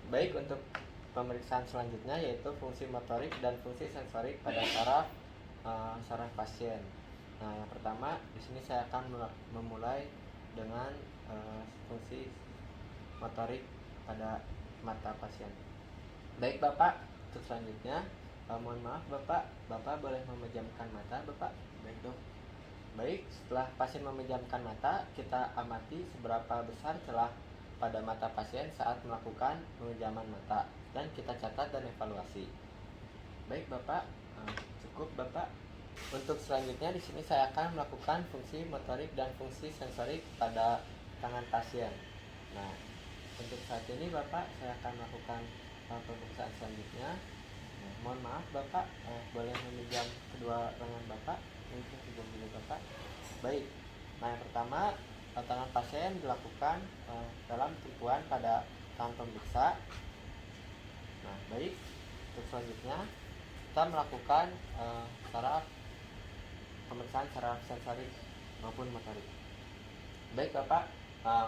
Baik, untuk pemeriksaan selanjutnya yaitu fungsi motorik dan fungsi sensorik pada saraf pasien. Nah, yang pertama di sini saya akan memulai dengan fungsi motorik pada mata pasien. Baik Bapak, untuk selanjutnya mohon maaf Bapak boleh memejamkan mata Bapak. Baik Dok. Baik, setelah pasien memejamkan mata, kita amati seberapa besar celah pada mata pasien saat melakukan pemejaman mata dan kita catat dan evaluasi. Baik Bapak, cukup Bapak. Untuk selanjutnya di sini saya akan melakukan fungsi motorik dan fungsi sensorik pada tangan pasien. Nah, untuk saat ini Bapak saya akan melakukan pemeriksaan selanjutnya. Nah, mohon maaf Bapak, boleh memejam kedua lengan Bapak. Mungkin juga dulu Bapak. Baik. Nah, yang pertama tangan pasien dilakukan dalam tumpuan pada tangan pemeriksa. Nah, baik. Untuk selanjutnya kita melakukan pemeriksaan saraf sensorik maupun motorik. Baik Bapak,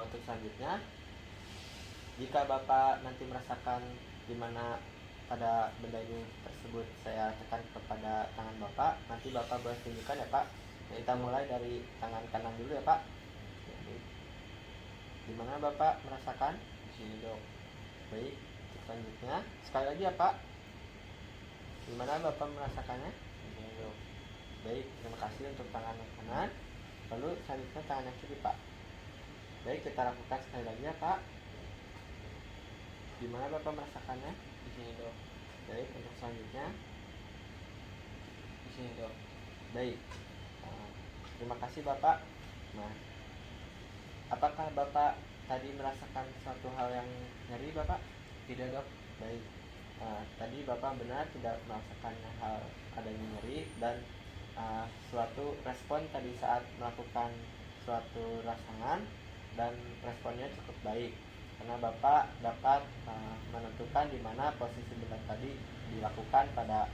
untuk selanjutnya jika Bapak nanti merasakan di mana pada benda ini tersebut saya tekan kepada tangan Bapak, nanti Bapak boleh tunjukkan ya Pak. Nah, kita mulai dari tangan kanan dulu ya Pak. Di mana Bapak merasakan? Di sini Dok. Baik, selanjutnya sekali lagi ya Pak. Di mana Bapak merasakannya? Di sini Dok. Baik, terima kasih untuk tangan yang kanan. Lalu selanjutnya tangan yang kiri Pak. Baik, kita lakukan sekali lagi ya Pak. Di mana Bapak merasakannya? Di sini Dok. Baik, untuk selanjutnya di sini Dok. Baik, terima kasih Bapak. Nah, apakah Bapak tadi merasakan suatu hal yang nyeri Bapak? Tidak Dok. Baik, tadi Bapak benar tidak merasakan hal adanya nyeri dan suatu respon tadi saat melakukan suatu rangsangan dan responnya cukup baik karena Bapak dapat menentukan di mana posisi benda tadi dilakukan pada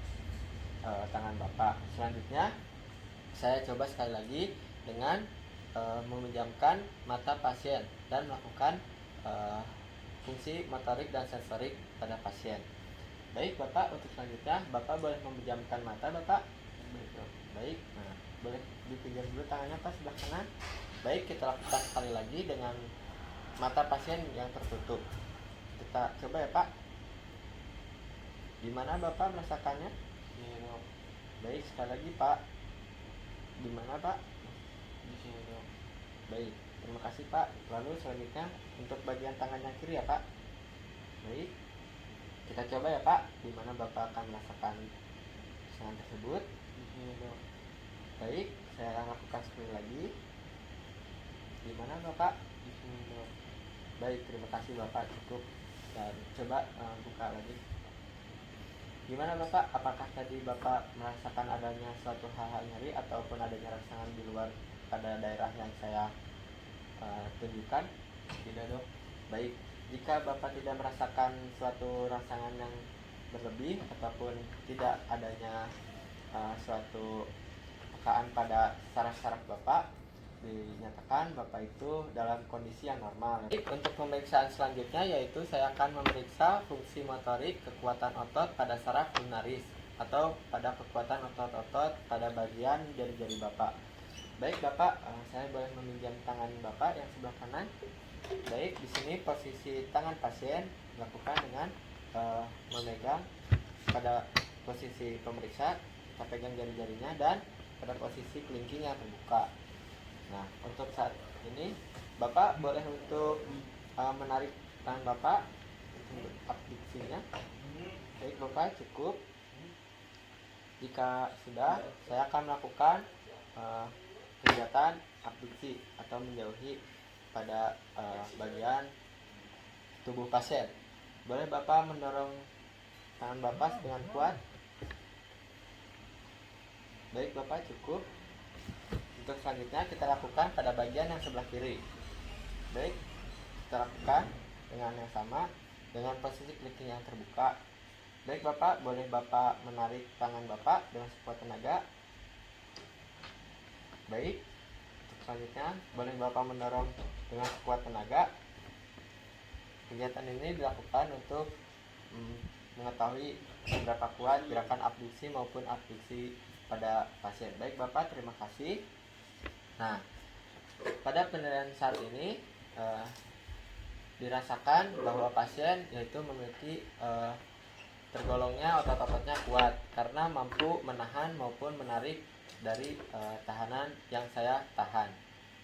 tangan Bapak. Selanjutnya saya coba sekali lagi dengan memejamkan mata pasien dan melakukan fungsi motorik dan sensorik pada pasien. Baik Bapak, untuk selanjutnya Bapak boleh memejamkan mata Bapak. Baik, nah, boleh dipinjam dulu tangannya Pak sebelah kanan. Baik, kita lakukan sekali lagi dengan mata pasien yang tertutup. Kita coba ya Pak. Di mana Bapak merasakannya? Ini Dok. Baik, sekali lagi Pak. Di mana Pak? Di sini Dok. Baik, terima kasih Pak. Lalu selanjutnya untuk bagian tangan yang kiri ya Pak. Baik, kita coba ya Pak. Di mana Bapak akan merasakan tangan tersebut? Di sini Dok. Baik, saya akan lakukan sekali lagi. Di mana Bapak? Di sini Dok. Baik, terima kasih Bapak, cukup. Dan coba buka lagi. Gimana Bapak? Apakah tadi Bapak merasakan adanya suatu hal-hal nyeri ataupun adanya rangsangan di luar pada daerah yang saya tunjukkan? Tidak Dok. Baik, jika Bapak tidak merasakan suatu rangsangan yang berlebih ataupun tidak adanya suatu pekaan pada saraf-saraf Bapak, dinyatakan Bapak itu dalam kondisi yang normal. Untuk pemeriksaan selanjutnya yaitu saya akan memeriksa fungsi motorik kekuatan otot pada saraf lunaris atau pada kekuatan otot-otot pada bagian jari-jari Bapak. Baik Bapak, saya boleh meminjam tangan Bapak yang sebelah kanan. Baik, di sini posisi tangan pasien dilakukan dengan memegang pada posisi pemeriksa, kita pegang jari-jarinya dan pada posisi kelingking yang terbuka. Nah, untuk saat ini Bapak boleh untuk menarik tangan Bapak untuk abduksinya. Baik Bapak, cukup. Jika sudah, saya akan melakukan kegiatan abduksi atau menjauhi pada bagian tubuh pasien. Boleh Bapak mendorong tangan Bapak dengan kuat. Baik Bapak, cukup. Untuk selanjutnya kita lakukan pada bagian yang sebelah kiri. Baik, kita lakukan dengan yang sama dengan posisi kelingking yang terbuka. Baik Bapak, boleh Bapak menarik tangan Bapak dengan sekuat tenaga. Baik, untuk selanjutnya boleh Bapak mendorong dengan sekuat tenaga. Kegiatan ini dilakukan untuk mengetahui seberapa kuat gerakan abduksi maupun abduksi pada pasien. Baik Bapak, terima kasih. Nah, pada penilaian saat ini dirasakan bahwa pasien yaitu memiliki tergolongnya otot-ototnya kuat karena mampu menahan maupun menarik dari tahanan yang saya tahan.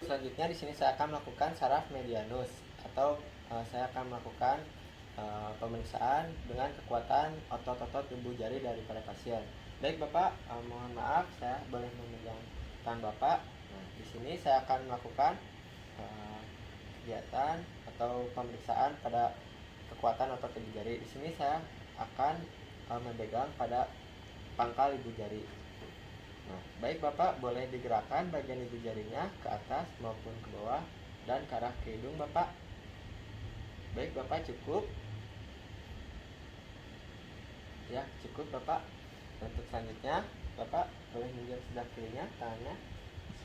Selanjutnya di sini saya akan melakukan saraf medianus atau saya akan melakukan pemeriksaan dengan kekuatan otot-otot tubuh jari daripada pasien. Baik Bapak, mohon maaf saya boleh memegang tangan Bapak. Nah, di sini saya akan melakukan kegiatan atau pemeriksaan pada kekuatan otot tubuh jari. Di sini saya akan memegang pada pangkal ibu jari. Nah, baik Bapak, boleh digerakkan bagian ibu jarinya ke atas maupun ke bawah dan ke arah ke hidung Bapak. Baik Bapak, cukup. Ya, cukup Bapak. Untuk selanjutnya, Bapak boleh menunjuk sebelah kirinya tangannya.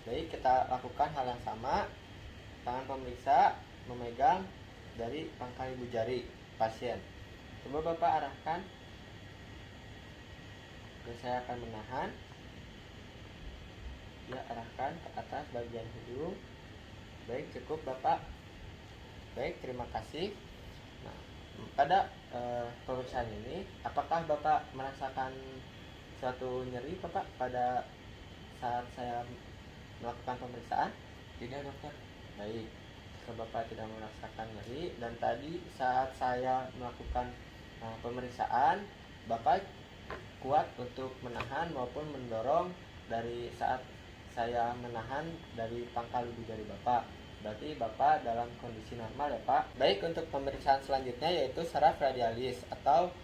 Baik, kita lakukan hal yang sama. Tangan pemeriksa memegang dari pangkal ibu jari pasien. Coba Bapak arahkan. Dan saya akan menahan. Ya, arahkan ke atas bagian hidung. Baik, cukup Bapak. Baik, terima kasih. Nah, pada pemeriksaan ini, apakah Bapak merasakan suatu nyeri Bapak pada saat saya melakukan pemeriksaan? Tidak dokter. Baik, jika Bapak tidak merasakan nyeri dan tadi saat saya melakukan pemeriksaan, Bapak kuat untuk menahan maupun mendorong dari saat saya menahan dari pangkal ibu jari Bapak. Berarti Bapak dalam kondisi normal ya Pak. Baik, untuk pemeriksaan selanjutnya yaitu saraf radialis atau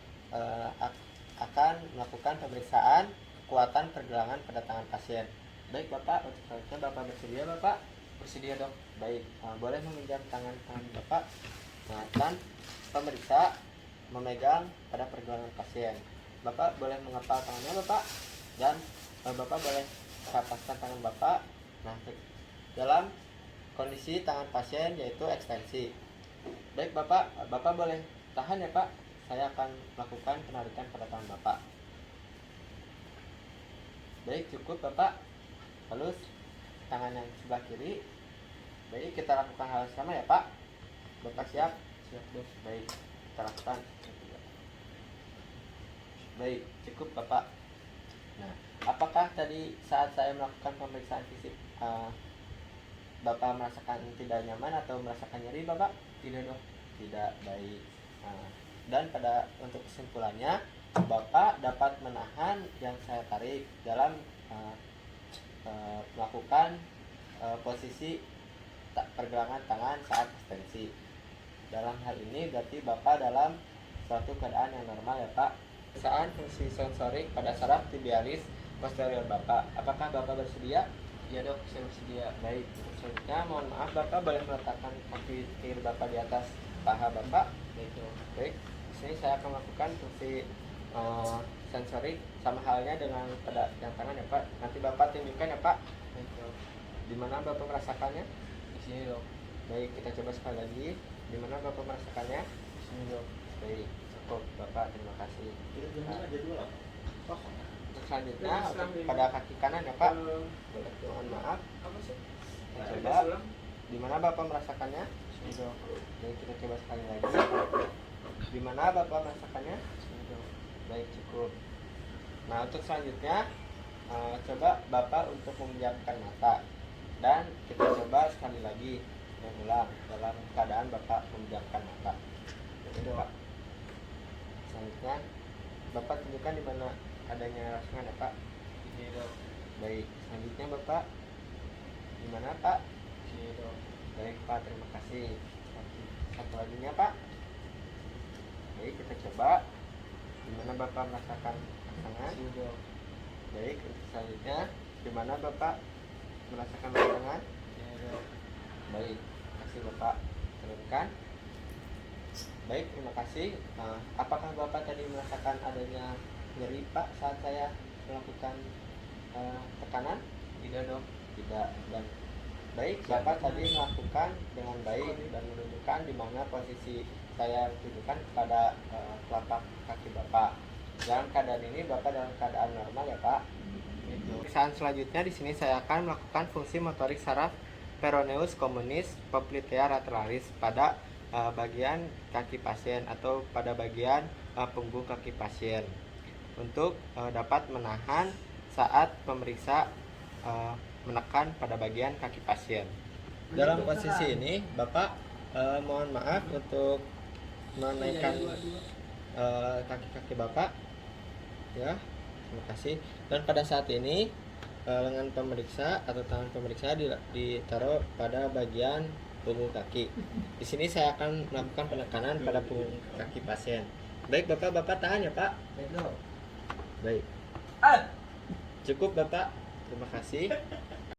akan melakukan pemeriksaan kekuatan pergelangan pada tangan pasien. Baik Bapak, untuk selanjutnya Bapak bersedia Bapak? Bersedia dok. Baik, boleh meminjam tangan Bapak. Nah, dan pemeriksa memegang pada pergelangan pasien. Bapak boleh mengepal tangannya Bapak dan Bapak boleh kapaskan tangan Bapak. Nah, dalam kondisi tangan pasien yaitu ekstensi. Baik Bapak, Bapak boleh tahan ya Pak. Saya akan melakukan penarikan pada tangan Bapak. Baik, cukup Bapak. Lalu tangan yang sebelah kiri. Baik, kita lakukan hal sama ya Pak. Bapak siap? Siap dok. Baik, kita lakukan. Baik, cukup Bapak. Nah, apakah tadi saat saya melakukan pemeriksaan fisik Bapak merasakan tidak nyaman atau merasakan nyeri Bapak? Tidak dok. Tidak. Baik. Dan pada untuk kesimpulannya, Bapak dapat menahan yang saya tarik dalam melakukan posisi pergelangan tangan saat ekstensi. Dalam hal ini berarti Bapak dalam suatu keadaan yang normal ya Pak. Pemeriksaan fungsi sensorik pada saraf tibialis posterior Bapak. Apakah Bapak bersedia? Iya dok, saya bersedia. Baik, selanjutnya mohon maaf Bapak boleh meletakkan kaki kiri Bapak di atas paha Bapak. Baik dok. Baik, di sini saya akan melakukan fungsi sensorik sama halnya dengan pada yang tangan ya Pak. Nanti Bapak tunjukkan ya Pak. Baik dok. Di mana Bapak merasakannya? Di sini dok. Baik, kita coba sekali lagi. Di mana Bapak merasakannya? Di sini dok. Baik, cukup Bapak, terima kasih. Oh, Selanjutnya pada kaki kanan ya Pak. Mohon maaf. apa sih? Coba. Di mana Bapak merasakannya? Di sini dok. Baik, kita coba sekali lagi. Di mana Bapak merasakannya? Di sini dok. Baik, cukup. Nah, untuk selanjutnya coba Bapak untuk memejamkan mata dan kita coba sekali lagi mengulang dalam keadaan Bapak memejamkan mata. Jadi Pak. Selanjutnya Bapak tunjukkan di mana adanya rangsangan ya Pak. Di sini dok. Baik, selanjutnya Bapak di mana Pak? Di sini dok. Baik Pak, terima kasih. Satu lagi nya Pak. Baik, kita coba di mana Bapak merasakan rangsangan. Di sini dok. Baik, untuk selanjutnya di mana Bapak merasakan rangsangan. Di sini dok. Baik, terima kasih Bapak. Teruskan. Baik, terima kasih. Apakah Bapak tadi merasakan adanya nyeri Pak saat saya melakukan tekanan? Tidak dok. Tidak. Dan baik, Bapak tadi melakukan dengan baik dan menunjukkan di mana posisi saya tunjukkan pada telapak kaki Bapak. Dalam keadaan ini Bapak dalam keadaan normal ya Pak. Pemeriksaan selanjutnya di sini saya akan melakukan fungsi motorik saraf peroneus communis popliteal lateralis pada bagian kaki pasien atau pada bagian punggung kaki pasien untuk dapat menahan saat pemeriksa menekan pada bagian kaki pasien. Dalam posisi ini Bapak mohon maaf untuk menaikkan kaki-kaki Bapak ya. Terima kasih. Dan pada saat ini lengan pemeriksa atau tangan pemeriksa ditaruh pada bagian punggung kaki. Di sini saya akan melakukan penekanan pada punggung kaki pasien. Baik Bapak tahan ya Pak. Baik dok. Baik. Cukup Bapak. Terima kasih.